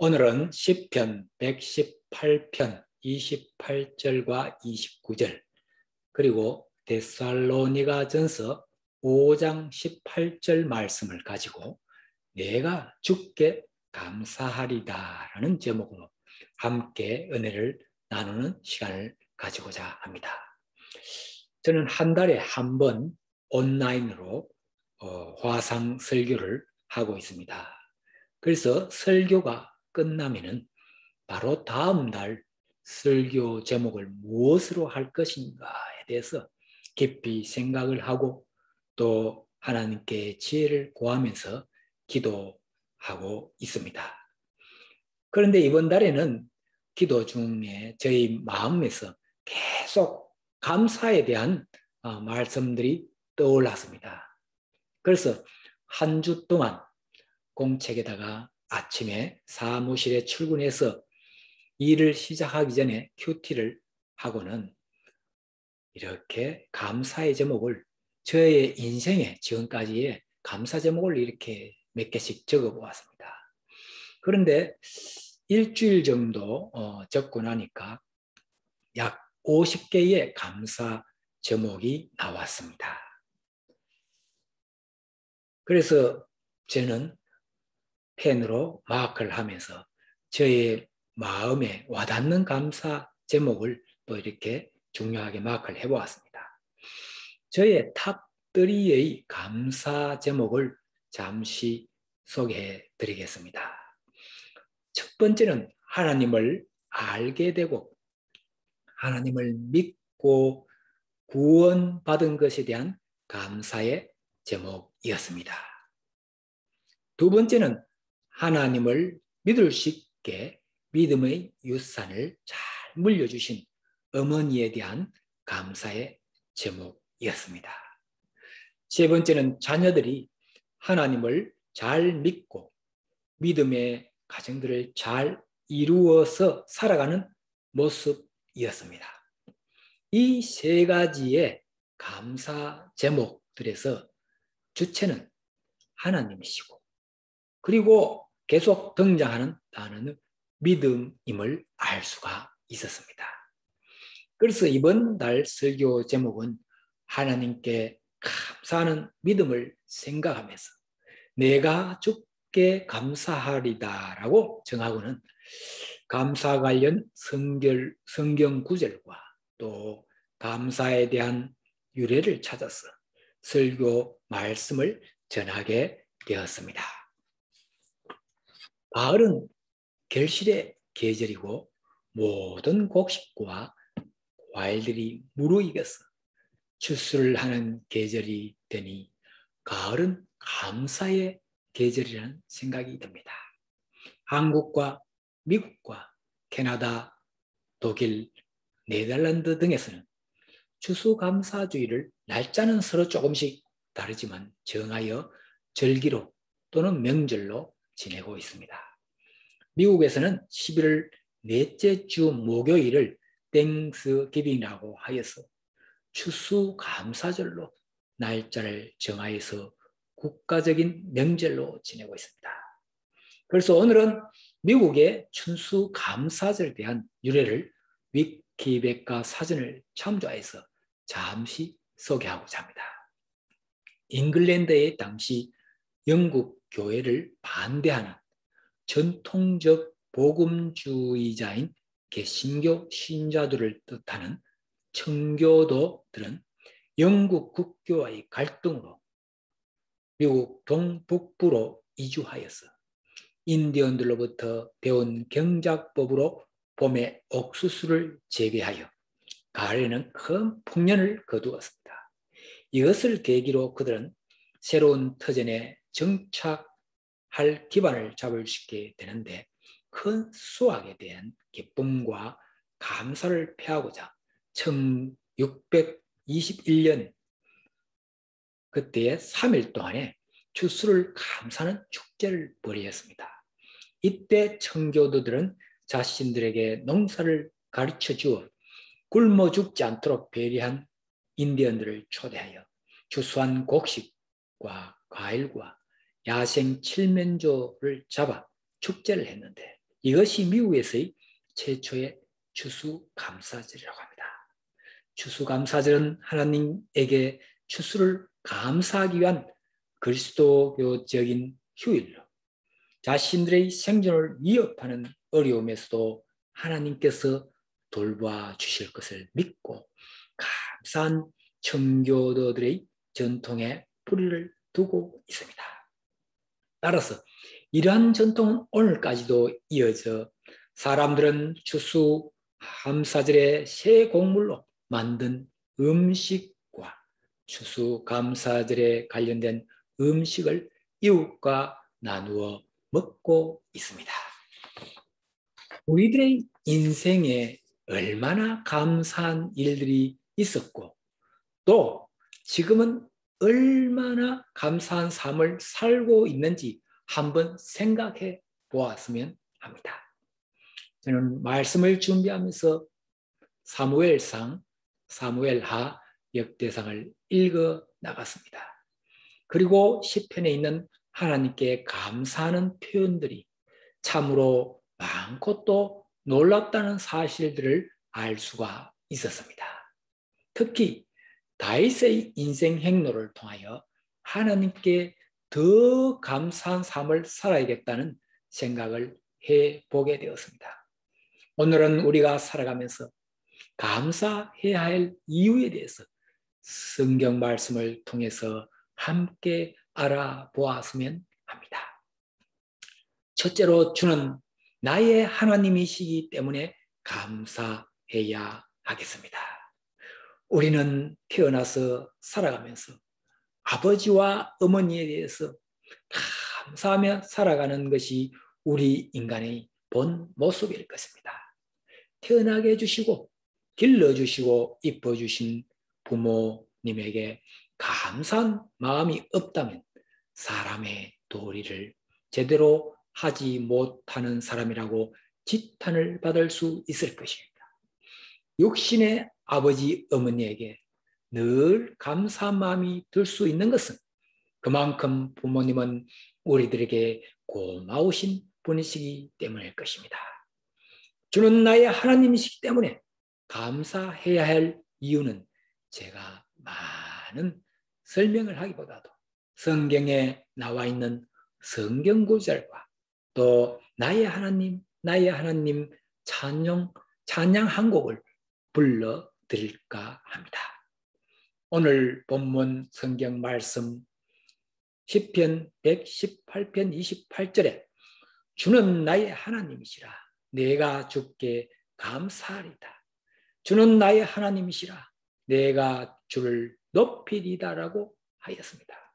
오늘은 시편 118편 28절과 29절 그리고 데살로니가전서 5장 18절 말씀을 가지고 내가 주께 감사하리다 라는 제목으로 함께 은혜를 나누는 시간을 가지고자 합니다. 저는 한 달에 한 번 온라인으로 화상 설교를 하고 있습니다. 그래서 설교가 끝나면은 바로 다음 달 설교 제목을 무엇으로 할 것인가에 대해서 깊이 생각을 하고 또 하나님께 지혜를 구하면서 기도하고 있습니다. 그런데 이번 달에는 기도 중에 저희 마음에서 계속 감사에 대한 말씀들이 떠올랐습니다. 그래서 한 주 동안 공책에다가 아침에 사무실에 출근해서 일을 시작하기 전에 큐티를 하고는 이렇게 감사의 제목을 저의 인생에 지금까지의 감사 제목을 이렇게 몇 개씩 적어보았습니다. 그런데 일주일 정도 적고 나니까 약 50개의 감사 제목이 나왔습니다. 그래서 저는 펜으로 마크를 하면서 저의 마음에 와닿는 감사 제목을 또 이렇게 중요하게 마크를 해보았습니다. 저의 탑3의 감사 제목을 잠시 소개해 드리겠습니다. 첫 번째는 하나님을 알게 되고 하나님을 믿고 구원받은 것에 대한 감사의 제목이었습니다. 두 번째는 하나님을 믿을 수 있게 믿음의 유산을 잘 물려주신 어머니에 대한 감사의 제목이었습니다. 세 번째는 자녀들이 하나님을 잘 믿고 믿음의 가정들을 잘 이루어서 살아가는 모습이었습니다. 이 세 가지의 감사 제목들에서 주체는 하나님이시고 그리고 계속 등장하는 단어는 믿음임을 알 수가 있었습니다. 그래서 이번 달 설교 제목은 하나님께 감사하는 믿음을 생각하면서 내가 주께 감사하리다라고 정하고는 감사 관련 성경 구절과 또 감사에 대한 유래를 찾아서 설교 말씀을 전하게 되었습니다. 가을은 결실의 계절이고 모든 곡식과 과일들이 무르익어서 추수를 하는 계절이 되니 가을은 감사의 계절이라는 생각이 듭니다. 한국과 미국과 캐나다, 독일, 네덜란드 등에서는 추수감사주의를 날짜는 서로 조금씩 다르지만 정하여 절기로 또는 명절로 지내고 있습니다. 미국에서는 11월 넷째 주 목요일을 땡스기빙이라고 하여서 추수감사절로 날짜를 정하여서 국가적인 명절로 지내고 있습니다. 그래서 오늘은 미국의 추수감사절에 대한 유래를 위키백과 사전을 참조해서 잠시 소개하고자 합니다. 잉글랜드의 당시 영국 교회를 반대하는 전통적 복음주의자인 개신교 신자들을 뜻하는 청교도들은 영국 국교와의 갈등으로 미국 동북부로 이주하여서 인디언들로부터 배운 경작법으로 봄에 옥수수를 재배하여 가을에는 큰 풍년을 거두었습니다. 이것을 계기로 그들은 새로운 터전에 정착할 기반을 잡을 수 있게 되는데 큰 수확에 대한 기쁨과 감사를 표하고자 1621년 그때의 3일 동안에 추수를 감사하는 축제를 벌이었습니다. 이때 청교도들은 자신들에게 농사를 가르쳐 주어 굶어 죽지 않도록 배려한 인디언들을 초대하여 추수한 곡식과 과일과 야생 칠면조를 잡아 축제를 했는데 이것이 미국에서의 최초의 추수감사절이라고 합니다. 추수감사절은 하나님에게 추수를 감사하기 위한 그리스도교적인 휴일로 자신들의 생존을 위협하는 어려움에서도 하나님께서 돌봐 주실 것을 믿고 감사한 청교도들의 전통에 뿌리를 두고 있습니다. 따라서 이러한 전통은 오늘까지도 이어져 사람들은 추수감사절의 새 곡물로 만든 음식과 추수감사절에 관련된 음식을 이웃과 나누어 먹고 있습니다. 우리들의 인생에 얼마나 감사한 일들이 있었고 또 지금은 얼마나 감사한 삶을 살고 있는지 한번 생각해 보았으면 합니다. 저는 말씀을 준비하면서 사무엘상, 사무엘하, 역대상을 읽어 나갔습니다. 그리고 시편에 있는 하나님께 감사하는 표현들이 참으로 많고 또 놀랍다는 사실들을 알 수가 있었습니다. 특히 다윗의 인생 행로를 통하여 하나님께 더 감사한 삶을 살아야겠다는 생각을 해보게 되었습니다. 오늘은 우리가 살아가면서 감사해야 할 이유에 대해서 성경 말씀을 통해서 함께 알아보았으면 합니다. 첫째로 주는 나의 하나님이시기 때문에 감사해야 하겠습니다. 우리는 태어나서 살아가면서 아버지와 어머니에 대해서 감사하며 살아가는 것이 우리 인간의 본 모습일 것입니다. 태어나게 해주시고 길러주시고 이뻐주신 부모님에게 감사한 마음이 없다면 사람의 도리를 제대로 하지 못하는 사람이라고 지탄을 받을 수 있을 것입니다. 육신의 아버지 어머니에게 늘 감사한 마음이 들 수 있는 것은 그만큼 부모님은 우리들에게 고마우신 분이시기 때문일 것입니다. 주는 나의 하나님이시기 때문에 감사해야 할 이유는 제가 많은 설명을 하기보다도 성경에 나와 있는 성경 구절과 또 나의 하나님 찬양 한 곡을 불러드릴까 합니다. 오늘 본문 성경 말씀 시편 118편 28절에 주는 나의 하나님이시라 내가 주께 감사하리다. 주는 나의 하나님이시라 내가 주를 높이리다라고 하였습니다.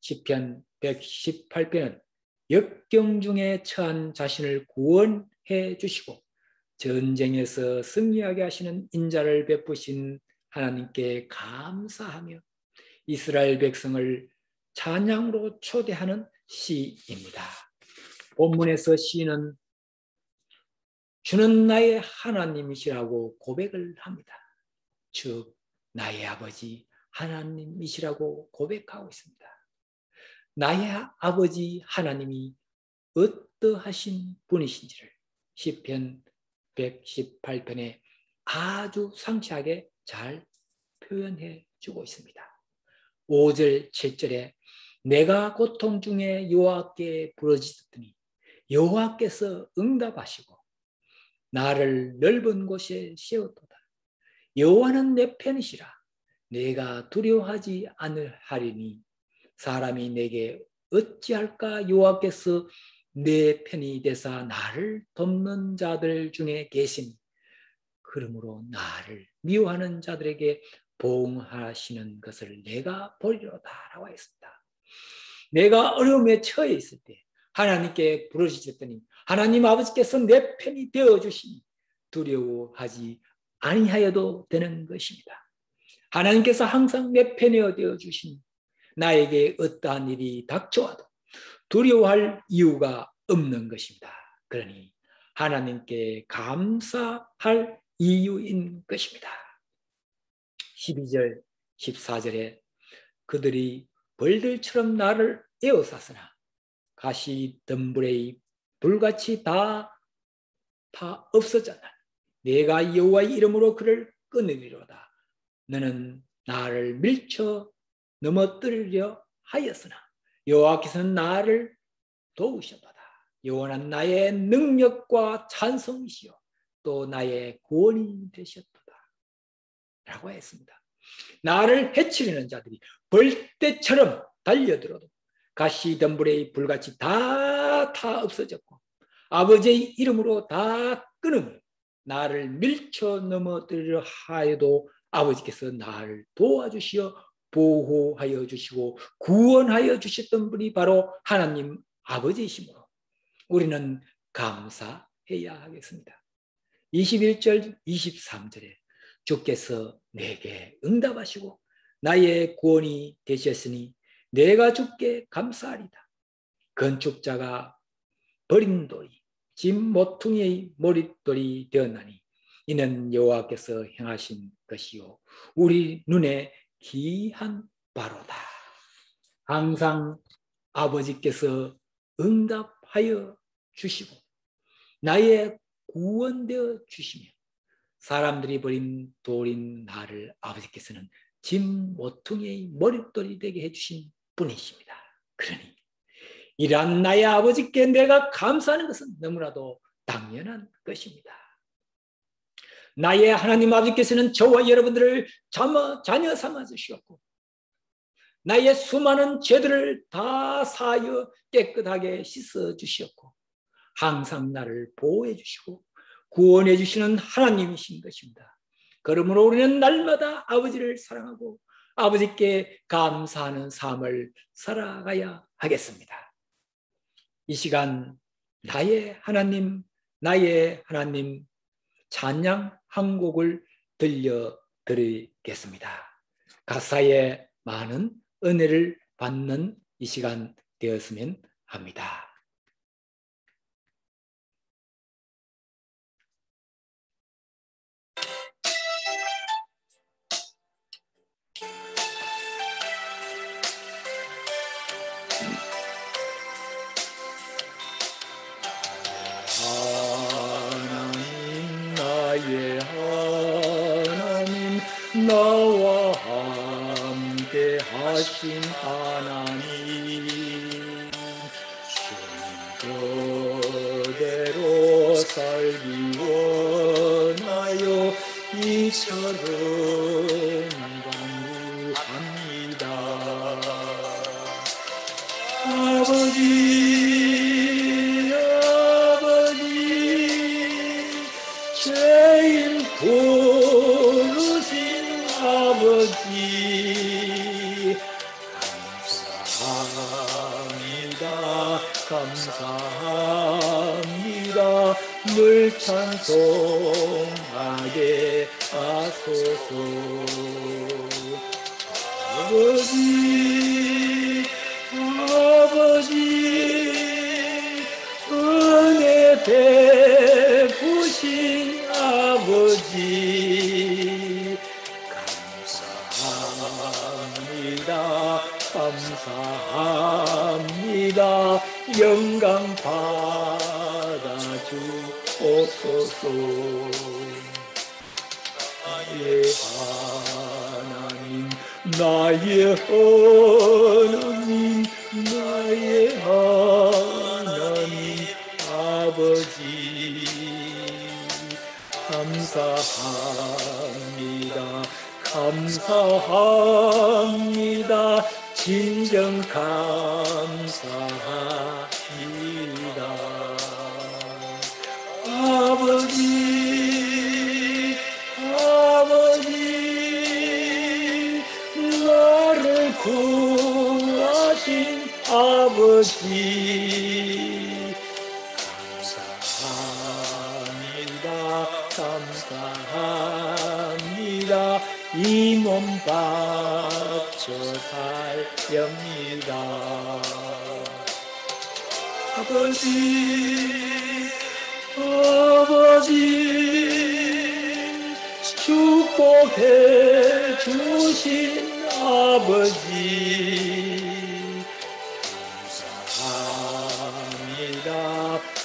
시편 118편은 역경 중에 처한 자신을 구원해 주시고 전쟁에서 승리하게 하시는 인자를 베푸신 하나님께 감사하며 이스라엘 백성을 찬양으로 초대하는 시입니다. 본문에서 시인은 주는 나의 하나님이시라고 고백을 합니다. 즉 나의 아버지 하나님이시라고 고백하고 있습니다. 나의 아버지 하나님이 어떠하신 분이신지를 시편 118편에 아주 상세하게 잘 표현해 주고 있습니다. 5절, 7절에 내가 고통 중에 여호와께 부르짖었더니 여호와께서 응답하시고 나를 넓은 곳에 세웠도다. 여호와는 내 편이시라. 내가 두려워하지 않으리니 사람이 내게 어찌할까. 여호와께서 내 편이 되사 나를 돕는 자들 중에 계시니 그러므로 나를 미워하는 자들에게 보응하시는 것을 내가 보리로다 라고 했습니다. 내가 어려움에 처해 있을 때 하나님께 부르짖었더니 하나님 아버지께서 내 편이 되어주시니 두려워하지 아니하여도 되는 것입니다. 하나님께서 항상 내 편이 되어주시니 나에게 어떠한 일이 닥쳐와도 두려워할 이유가 없는 것입니다. 그러니 하나님께 감사할 이유인 것입니다. 12절, 14절에 그들이 벌들처럼 나를 에워쌌으나 가시덤불의 불같이 다 다 없어졌나니 내가 여호와의 이름으로 그를 끊으리로다. 너는 나를 밀쳐 넘어뜨리려 하였으나 여호와께서는 나를 도우셨도다. 여호와는 나의 능력과 찬송이시요 또 나의 구원이 되셨도다 라고 했습니다. 나를 해치려는 자들이 벌떼처럼 달려들어도 가시덤불의 불같이 다 없어졌고 아버지의 이름으로 다 끊으며 나를 밀쳐 넘어뜨리려 하여도 아버지께서 나를 도와주시어 보호하여 주시고 구원하여 주셨던 분이 바로 하나님 아버지이시므로 우리는 감사해야 하겠습니다. 21절 23절에 주께서 내게 응답하시고 나의 구원이 되셨으니 내가 주께 감사하리다. 건축자가 버린 돌이 집 모퉁이의 머릿돌이 되었나니 이는 여호와께서 행하신 것이요 우리 눈에 기이한 바로다. 항상 아버지께서 응답하여 주시고 나의 구원되어 주시며 사람들이 버린 돌인 나를 아버지께서는 집 모퉁이의 머릿돌이 되게 해주신 분이십니다. 그러니 이러한 나의 아버지께 내가 감사하는 것은 너무나도 당연한 것입니다. 나의 하나님 아버지께서는 저와 여러분들을 자녀 삼아 주셨고 나의 수많은 죄들을 다 사하여 깨끗하게 씻어 주셨고 항상 나를 보호해 주시고 구원해 주시는 하나님이신 것입니다. 그러므로 우리는 날마다 아버지를 사랑하고 아버지께 감사하는 삶을 살아가야 하겠습니다. 이 시간 나의 하나님 찬양 한 곡을 들려드리겠습니다. 가사에 많은 은혜를 받는 이 시간 되었으면 합니다. 하나님 나의 하나님 나와 함께 하신 하나님 그대로 살기 원하여 이처럼 간구합니다. 아버지 죄인 부르신 아버지 감사합니다. 늘 찬송하게 하소서. 아버지 은혜 베푸신 아버지 감사합니다. 영광 받아주옵소서. 나의 하나님 아버지 감사합니다. 진정 감사합니다. 아버지 나를 구하신 아버지 감사합니다. 이 몸 바쳐 살렵니다. 아버지 축복해 주신 아버지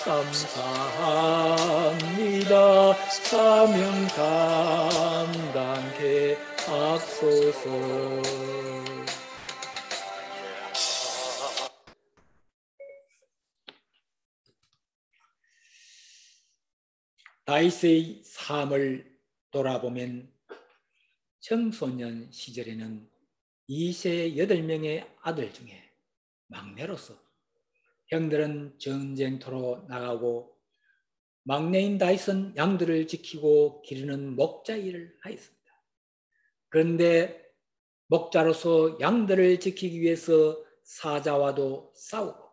감사합니다. 사명 감당케 하소서. 다윗의 삶을 돌아보면 청소년 시절에는 2세 8명의 아들 중에 막내로서 형들은 전쟁터로 나가고 막내인 다윗은 양들을 지키고 기르는 목자 일을 하였습니다. 그런데 목자로서 양들을 지키기 위해서 사자와도 싸우고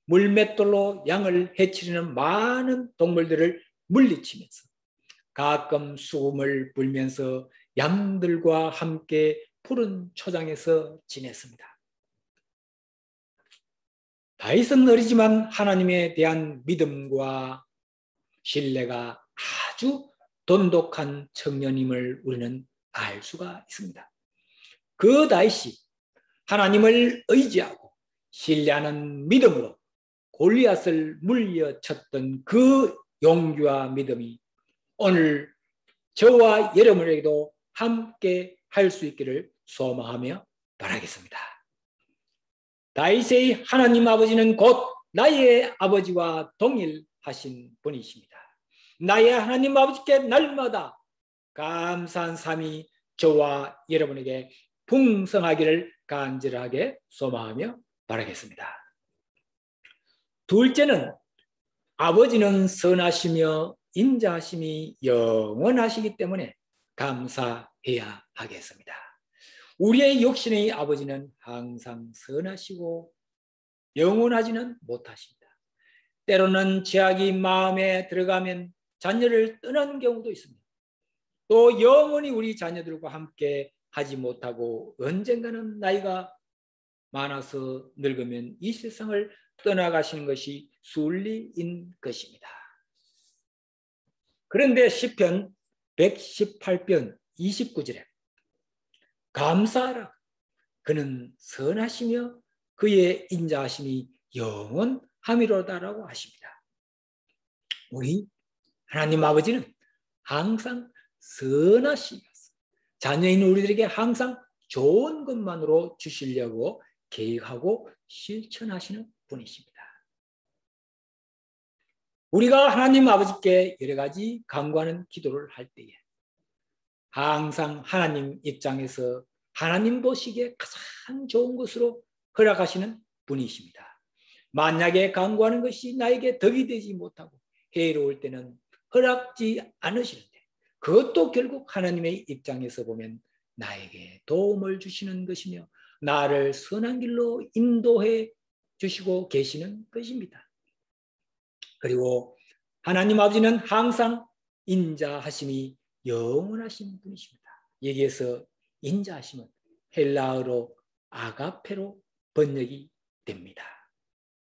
물맷돌로 양을 해치려는 많은 동물들을 물리치면서 가끔 수금을 불면서 양들과 함께 푸른 초장에서 지냈습니다. 다윗은 어리지만 하나님에 대한 믿음과 신뢰가 아주 돈독한 청년임을 우리는 알 수가 있습니다. 그 다윗이 하나님을 의지하고 신뢰하는 믿음으로 골리앗을 물리쳤던 그 용기와 믿음이 오늘 저와 여러분에게도 함께 할 수 있기를 소망하며 바라겠습니다. 다윗의 하나님 아버지는 곧 나의 아버지와 동일하신 분이십니다. 나의 하나님 아버지께 날마다 감사한 삶이 저와 여러분에게 풍성하기를 간절하게 소망하며 바라겠습니다. 둘째는 아버지는 선하시며 인자하심이 영원하시기 때문에 감사해야 하겠습니다. 우리의 육신의 아버지는 항상 선하시고 영원하지는 못하십니다. 때로는 죄악이 마음에 들어가면 자녀를 떠나는 경우도 있습니다. 또 영원히 우리 자녀들과 함께 하지 못하고 언젠가는 나이가 많아서 늙으면 이 세상을 떠나가시는 것이 순리인 것입니다. 그런데 시편 118편 29절에 감사하라. 그는 선하시며 그의 인자하심이 영원함이로다라고 하십니다. 우리 하나님 아버지는 항상 선하시면서 자녀인 우리들에게 항상 좋은 것만으로 주시려고 계획하고 실천하시는 분이십니다. 우리가 하나님 아버지께 여러 가지 간구하는 기도를 할 때에 항상 하나님 입장에서 하나님 보시기에 가장 좋은 것으로 허락하시는 분이십니다. 만약에 간구하는 것이 나에게 덕이 되지 못하고 해로울 때는 허락지 않으시는데 그것도 결국 하나님의 입장에서 보면 나에게 도움을 주시는 것이며 나를 선한 길로 인도해 주시고 계시는 것입니다. 그리고 하나님 아버지는 항상 인자하심이 영원하신 분이십니다. 여기에서 인자하심은 헬라어로 아가페로 번역이 됩니다.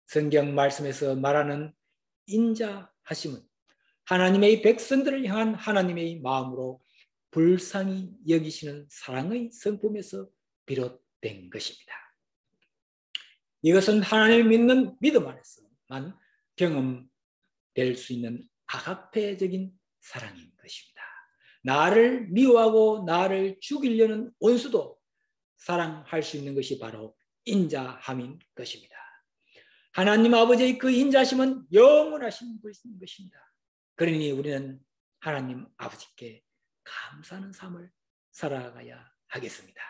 성경 말씀에서 말하는 인자하심은 하나님의 백성들을 향한 하나님의 마음으로 불쌍히 여기시는 사랑의 성품에서 비롯된 것입니다. 이것은 하나님을 믿는 믿음 안에서만 경험될 수 있는 아가페적인 사랑인 것입니다. 나를 미워하고 나를 죽이려는 원수도 사랑할 수 있는 것이 바로 인자함인 것입니다. 하나님 아버지의 그 인자심은 영원하신 것입니다. 그러니 우리는 하나님 아버지께 감사하는 삶을 살아가야 하겠습니다.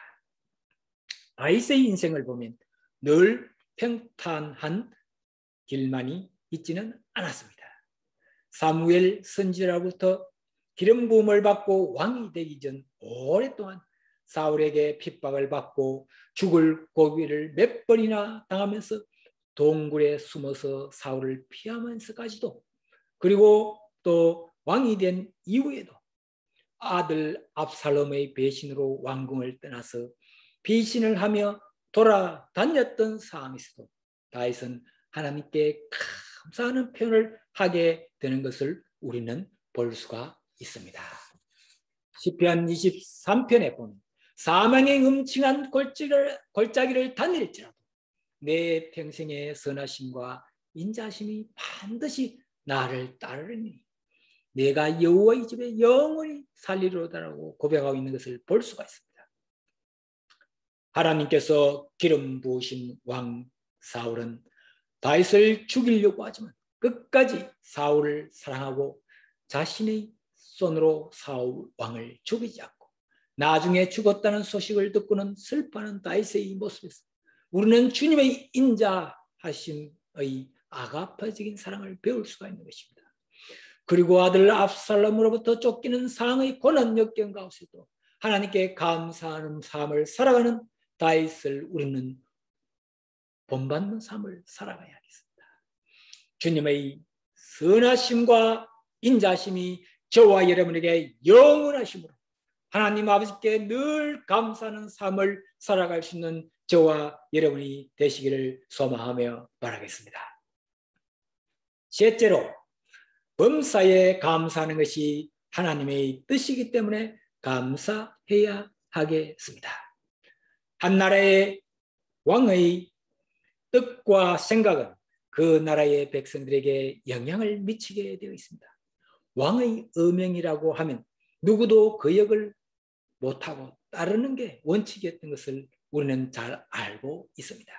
다윗의 인생을 보면 늘 평탄한 길만이 있지는 않았습니다. 사무엘 선지자로부터 기름 부음을 받고 왕이 되기 전 오랫동안 사울에게 핍박을 받고 죽을 고비를 몇 번이나 당하면서 동굴에 숨어서 사울을 피하면서까지도 그리고 또 왕이 된 이후에도 아들 압살롬의 배신으로 왕궁을 떠나서 배신을 하며 돌아다녔던 상황에서도 다윗은 하나님께 감사하는 표현을 하게 되는 것을 우리는 볼 수가 있습니다. 시편 23편에 보면 사망의 음침한 골짜기를 다닐지라도 내 평생의 선하심과 인자심이 반드시 나를 따르니 내가 여호와의 집에 영원히 살리로다라고 고백하고 있는 것을 볼 수가 있습니다. 하나님께서 기름 부으신 왕 사울은 다윗을 죽이려고 하지만 끝까지 사울을 사랑하고 자신의 손으로 사울 왕을 죽이지 않고 나중에 죽었다는 소식을 듣고는 슬퍼하는 다윗의 모습에서 우리는 주님의 인자하심의 아가파적인 사랑을 배울 수가 있는 것입니다. 그리고 아들 압살롬으로부터 쫓기는 상의 고난 역경 가운데서도 하나님께 감사하는 삶을 살아가는 다윗을 우리는 본받는 삶을 살아가야 하겠습니다. 주님의 선하심과 인자심이 저와 여러분에게 영원하심으로 하나님 아버지께 늘 감사하는 삶을 살아갈 수 있는 저와 여러분이 되시기를 소망하며 바라겠습니다. 셋째로, 범사에 감사하는 것이 하나님의 뜻이기 때문에 감사해야 하겠습니다. 한 나라의 왕의 뜻과 생각은 그 나라의 백성들에게 영향을 미치게 되어 있습니다. 왕의 어명이라고 하면 누구도 그 역을 못하고 따르는 게 원칙이었던 것을 우리는 잘 알고 있습니다.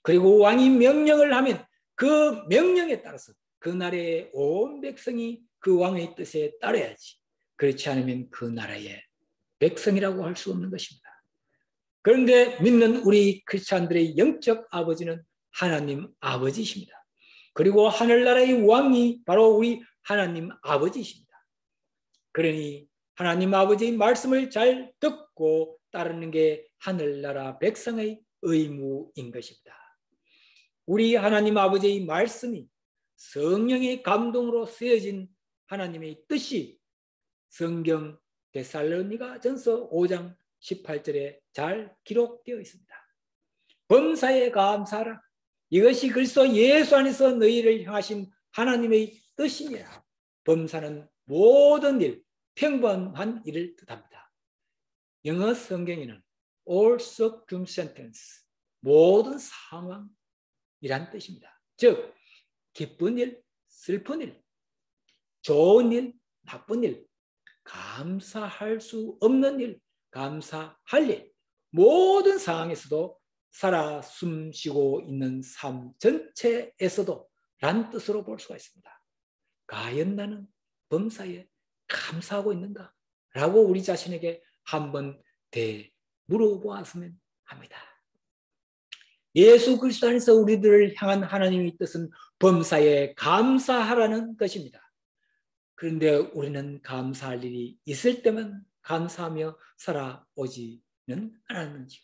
그리고 왕이 명령을 하면 그 명령에 따라서 그 나라의 온 백성이 그 왕의 뜻에 따라야지, 그렇지 않으면 그 나라의 백성이라고 할 수 없는 것입니다. 그런데 믿는 우리 크리스찬들의 영적 아버지는 하나님 아버지이십니다. 그리고 하늘나라의 왕이 바로 우리 하나님 아버지이십니다. 그러니 하나님 아버지의 말씀을 잘 듣고 따르는 게 하늘나라 백성의 의무인 것입니다. 우리 하나님 아버지의 말씀이 성령의 감동으로 쓰여진 하나님의 뜻이 성경 데살로니가전서 5장 18절에 잘 기록되어 있습니다. 범사에 감사하라. 이것이 그리스도 예수 안에서 너희를 향하신 하나님의 뜻이니라. 범사는 모든 일, 평범한 일을 뜻합니다. 영어 성경에는 all circumstances, 모든 상황이란 뜻입니다. 즉 기쁜 일, 슬픈 일, 좋은 일, 나쁜 일, 감사할 수 없는 일, 감사할 일, 모든 상황에서도 살아 숨쉬고 있는 삶 전체에서도 란 뜻으로 볼 수가 있습니다. 과연 나는 범사에 감사하고 있는가? 라고 우리 자신에게 한번 물어보았으면 합니다. 예수 그리스도 안에서 우리들을 향한 하나님의 뜻은 범사에 감사하라는 것입니다. 그런데 우리는 감사할 일이 있을 때만 감사하며 살아오지는 않았는지요.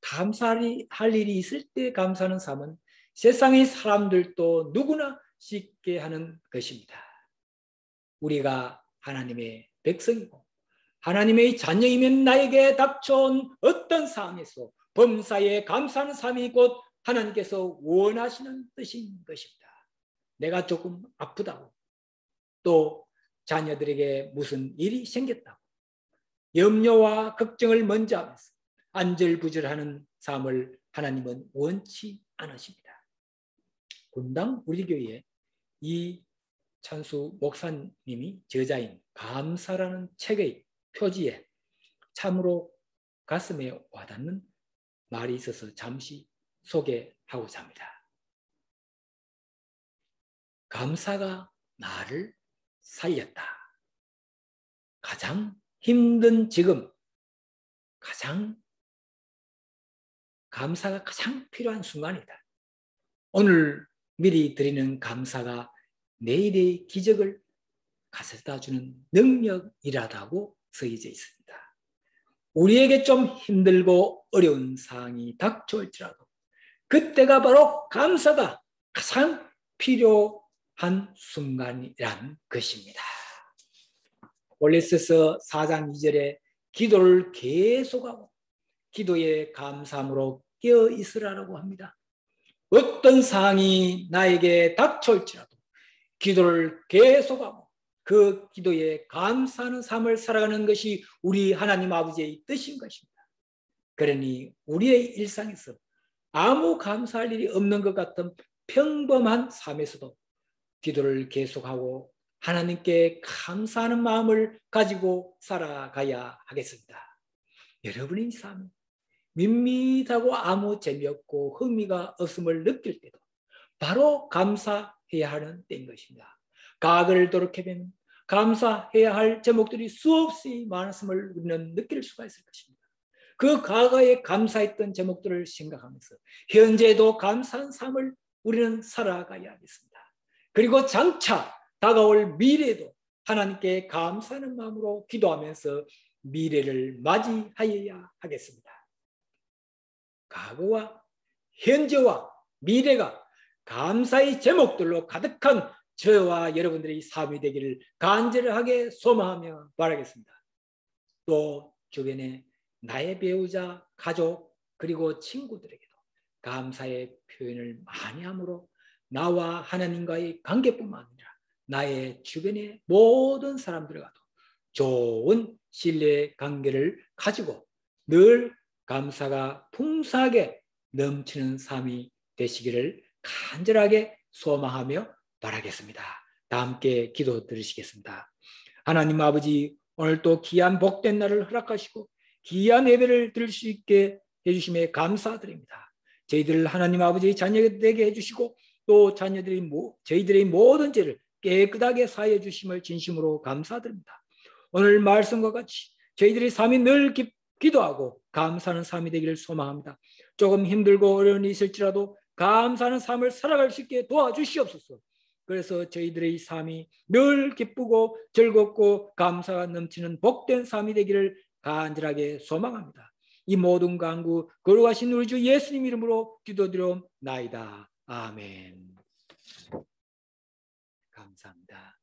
감사할 일이 있을 때 감사하는 삶은 세상의 사람들도 누구나 쉽게 하는 것입니다. 우리가 하나님의 백성이고 하나님의 자녀이면 나에게 닥쳐온 어떤 상황에서 범사에 감사하는 삶이 곧 하나님께서 원하시는 뜻인 것입니다. 내가 조금 아프다고, 또 자녀들에게 무슨 일이 생겼다고 염려와 걱정을 먼저 하면서 안절부절하는 삶을 하나님은 원치 않으십니다. 분당 우리 교회에 이찬수 목사님이 저자인 감사라는 책의 표지에 참으로 가슴에 와닿는 말이 있어서 잠시 소개하고자 합니다. 감사가 나를 살렸다. 가장 힘든 지금, 감사가 가장 필요한 순간이다. 오늘 미리 드리는 감사가 내일의 기적을 가져다주는 능력이라고 써져 있습니다. 우리에게 좀 힘들고 어려운 상황이 닥쳐올지라도 그때가 바로 감사가 가장 필요한 순간이란 것입니다. 골로새서 4장 2절에 기도를 계속하고 기도에 감사함으로 깨어 있으라고 합니다. 어떤 상황이 나에게 닥쳐올지라도 기도를 계속하고 그 기도에 감사하는 삶을 살아가는 것이 우리 하나님 아버지의 뜻인 것입니다. 그러니 우리의 일상에서 아무 감사할 일이 없는 것 같은 평범한 삶에서도 기도를 계속하고 하나님께 감사하는 마음을 가지고 살아가야 하겠습니다. 여러분의 삶이 밋밋하고 아무 재미없고 흥미가 없음을 느낄 때도 바로 감사해야 하는 때인 것입니다. 과거를 돌이켜보면 감사해야 할 제목들이 수없이 많았음을 우리는 느낄 수가 있을 것입니다. 그 과거에 감사했던 제목들을 생각하면서 현재도 감사한 삶을 우리는 살아가야 하겠습니다. 그리고 장차 다가올 미래도 하나님께 감사하는 마음으로 기도하면서 미래를 맞이하여야 하겠습니다. 과거와 현재와 미래가 감사의 제목들로 가득한 저와 여러분들의 삶이 되기를 간절하게 소망하며 바라겠습니다. 또 주변에 나의 배우자, 가족, 그리고 친구들에게도 감사의 표현을 많이 함으로 나와 하나님과의 관계뿐만 아니라 나의 주변의 모든 사람들과도 좋은 신뢰 관계를 가지고 늘 감사가 풍성하게 넘치는 삶이 되시기를 간절하게 소망하며 바라겠습니다. 다 함께 기도 드리시겠습니다. 하나님 아버지, 오늘 또 귀한 복된 날을 허락하시고 귀한 예배를 드릴 수 있게 해주심에 감사드립니다. 저희들 하나님 아버지 자녀 되게 해주시고 또 자녀들이 저희들의 모든 죄를 깨끗하게 사해 주심을 진심으로 감사드립니다. 오늘 말씀과 같이 저희들의 삶이 늘 기도하고 감사하는 삶이 되기를 소망합니다. 조금 힘들고 어려운 일이 있을지라도 감사하는 삶을 살아갈 수 있게 도와주시옵소서. 그래서 저희들의 삶이 늘 기쁘고 즐겁고 감사가 넘치는 복된 삶이 되기를 간절하게 소망합니다. 이 모든 간구 거룩하신 우리 주 예수님 이름으로 기도드려옵나이다. 아멘. 감사합니다.